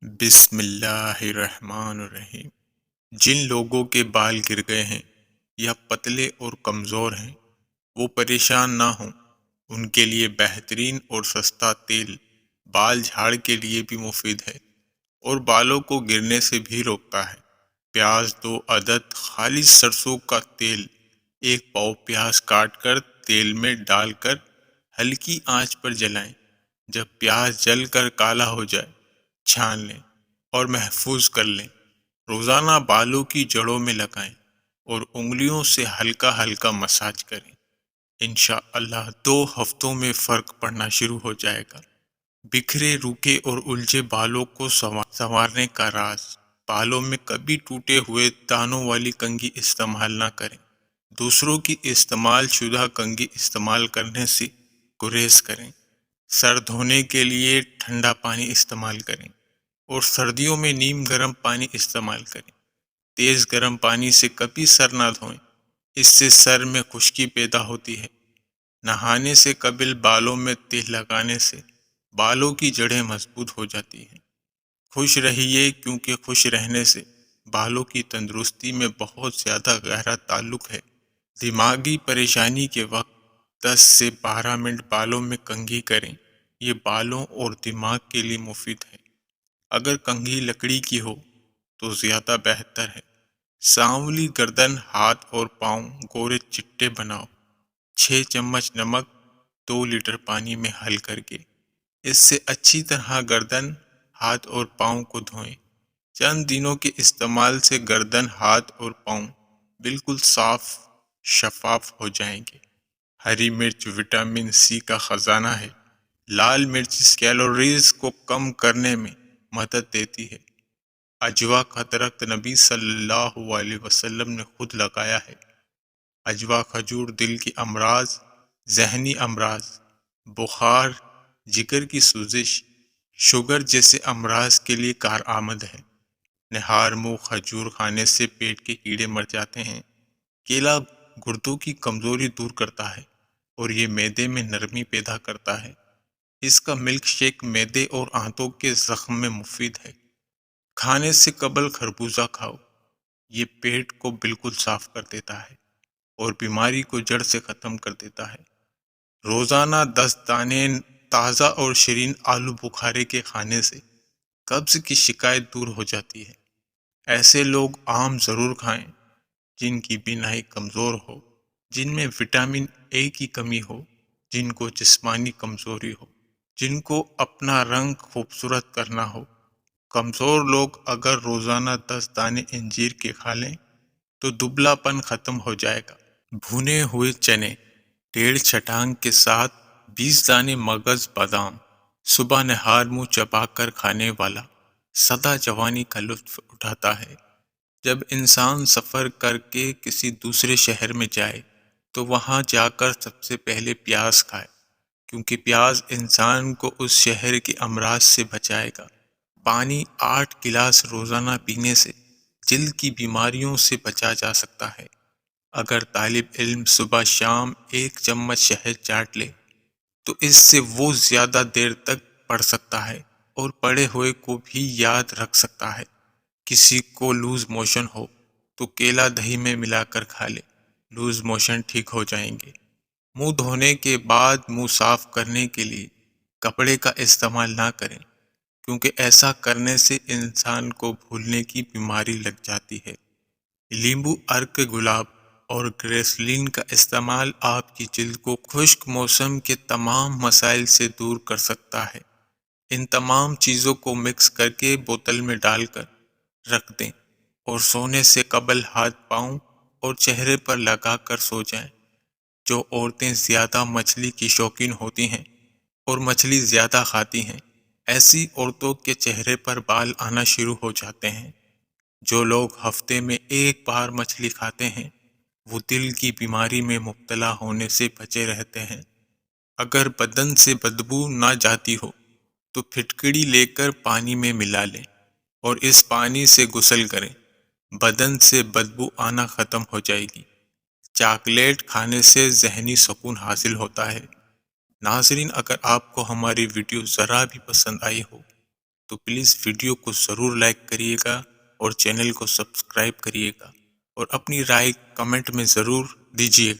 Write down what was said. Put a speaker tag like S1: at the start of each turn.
S1: بسم اللہ الرحمن الرحیم۔ جن لوگوں کے بال گر گئے ہیں یا پتلے اور کمزور ہیں وہ پریشان نہ ہوں۔ ان کے لیے بہترین اور سستا تیل بال جھاڑ کے لیے بھی مفید ہے اور بالوں کو گرنے سے بھی روکتا ہے۔ پیاز 2 عدد، خالص سرسوں کا تیل 1 پاؤ پیاز کاٹ کر تیل میں ڈال کر ہلکی آنچ پر جلائیں۔ جب پیاز جل کر کالا ہو جائے چھان لیں اور محفوظ کر لیں۔ روزانہ بالوں کی جڑوں میں لگائیں اور انگلیوں سے ہلکا ہلکا مساج کریں۔ انشاءاللہ 2 ہفتوں میں فرق پڑنا شروع ہو جائے گا۔ بکھرے، روکھے اور الجھے بالوں کو سنوارنے کا راز: بالوں میں کبھی ٹوٹے ہوئے دانوں والی کنگھی استعمال نہ کریں۔ دوسروں کی استعمال شدہ کنگھی استعمال کرنے سے گریز کریں۔ سر دھونے کے لیے ٹھنڈا پانی استعمال کریں اور سردیوں میں نیم گرم پانی استعمال کریں۔ تیز گرم پانی سے کبھی سر نہ دھوئیں، اس سے سر میں خشکی پیدا ہوتی ہے۔ نہانے سے قبل بالوں میں تیل لگانے سے بالوں کی جڑیں مضبوط ہو جاتی ہیں۔ خوش رہیے، کیونکہ خوش رہنے سے بالوں کی تندرستی میں بہت زیادہ گہرا تعلق ہے۔ دماغی پریشانی کے وقت 10 سے 12 منٹ بالوں میں کنگھی کریں، یہ بالوں اور دماغ کے لیے مفید ہے۔ اگر کنگھی لکڑی کی ہو تو زیادہ بہتر ہے۔ سانولی گردن، ہاتھ اور پاؤں گورے چٹے بناؤ۔ 6 چمچ نمک 2 لیٹر پانی میں حل کر کے اس سے اچھی طرح گردن، ہاتھ اور پاؤں کو دھوئیں۔ چند دنوں کے استعمال سے گردن، ہاتھ اور پاؤں بالکل صاف شفاف ہو جائیں گے۔ ہری مرچ وٹامن سی کا خزانہ ہے۔ لال مرچ کیلوریز کو کم کرنے میں مدد دیتی ہے۔ اجوا کا درخت نبی صلی اللہ علیہ وسلم نے خود لگایا ہے۔ اجوا کھجور دل کے امراض، ذہنی امراض، بخار، جگر کی سوزش، شوگر جیسے امراض کے لیے کارآمد ہے۔ نہار منہ کھجور کھانے سے پیٹ کے کیڑے مر جاتے ہیں۔ کیلا گردوں کی کمزوری دور کرتا ہے اور یہ معدے میں نرمی پیدا کرتا ہے۔ اس کا ملک شیک معدے اور آنتوں کے زخم میں مفید ہے۔ کھانے سے قبل خربوزہ کھاؤ، یہ پیٹ کو بالکل صاف کر دیتا ہے اور بیماری کو جڑ سے ختم کر دیتا ہے۔ روزانہ 10 دانے تازہ اور شیرین آلو بخارے کے کھانے سے قبض کی شکایت دور ہو جاتی ہے۔ ایسے لوگ آم ضرور کھائیں جن کی بینائی کمزور ہو، جن میں وٹامن اے کی کمی ہو، جن کو جسمانی کمزوری ہو، جن کو اپنا رنگ خوبصورت کرنا ہو۔ کمزور لوگ اگر روزانہ 10 دانے انجیر کے کھا لیں تو دبلا پن ختم ہو جائے گا۔ بھنے ہوئے چنے 1.5 چھٹانگ کے ساتھ 20 دانے مغز بادام صبح نہار منہ چبا کر کھانے والا سدا جوانی کا لطف اٹھاتا ہے۔ جب انسان سفر کر کے کسی دوسرے شہر میں جائے تو وہاں جا کر سب سے پہلے پیاز کھائے، کیونکہ پیاز انسان کو اس شہر کے امراض سے بچائے گا۔ پانی 8 گلاس روزانہ پینے سے جلد کی بیماریوں سے بچا جا سکتا ہے۔ اگر طالب علم صبح شام 1 چمچ شہد چاٹ لے تو اس سے وہ زیادہ دیر تک پڑھ سکتا ہے اور پڑھے ہوئے کو بھی یاد رکھ سکتا ہے۔ کسی کو لوز موشن ہو تو کیلا دہی میں ملا کر کھا لے، لوز موشن ٹھیک ہو جائیں گے۔ منہ دھونے کے بعد منہ صاف کرنے کے لیے کپڑے کا استعمال نہ کریں، کیونکہ ایسا کرنے سے انسان کو بھولنے کی بیماری لگ جاتی ہے۔ لیمبو، ارک گلاب اور گریسلین کا استعمال آپ کی جلد کو خشک موسم کے تمام مسائل سے دور کر سکتا ہے۔ ان تمام چیزوں کو مکس کر کے بوتل میں ڈال کر رکھ دیں اور سونے سے قبل ہاتھ، پاؤں اور چہرے پر لگا کر سو جائیں۔ جو عورتیں زیادہ مچھلی کی شوقین ہوتی ہیں اور مچھلی زیادہ کھاتی ہیں، ایسی عورتوں کے چہرے پر بال آنا شروع ہو جاتے ہیں۔ جو لوگ ہفتے میں 1 بار مچھلی کھاتے ہیں وہ دل کی بیماری میں مبتلا ہونے سے بچے رہتے ہیں۔ اگر بدن سے بدبو نہ جاتی ہو تو پھٹکڑی لے کر پانی میں ملا لیں اور اس پانی سے غسل کریں، بدن سے بدبو آنا ختم ہو جائے گی۔ چاکلیٹ کھانے سے ذہنی سکون حاصل ہوتا ہے۔ ناظرین، اگر آپ کو ہماری ویڈیو ذرا بھی پسند آئی ہو تو پلیز ویڈیو کو ضرور لائک کریے گا اور چینل کو سبسکرائب کریے گا اور اپنی رائے کمنٹ میں ضرور دیجیے گا۔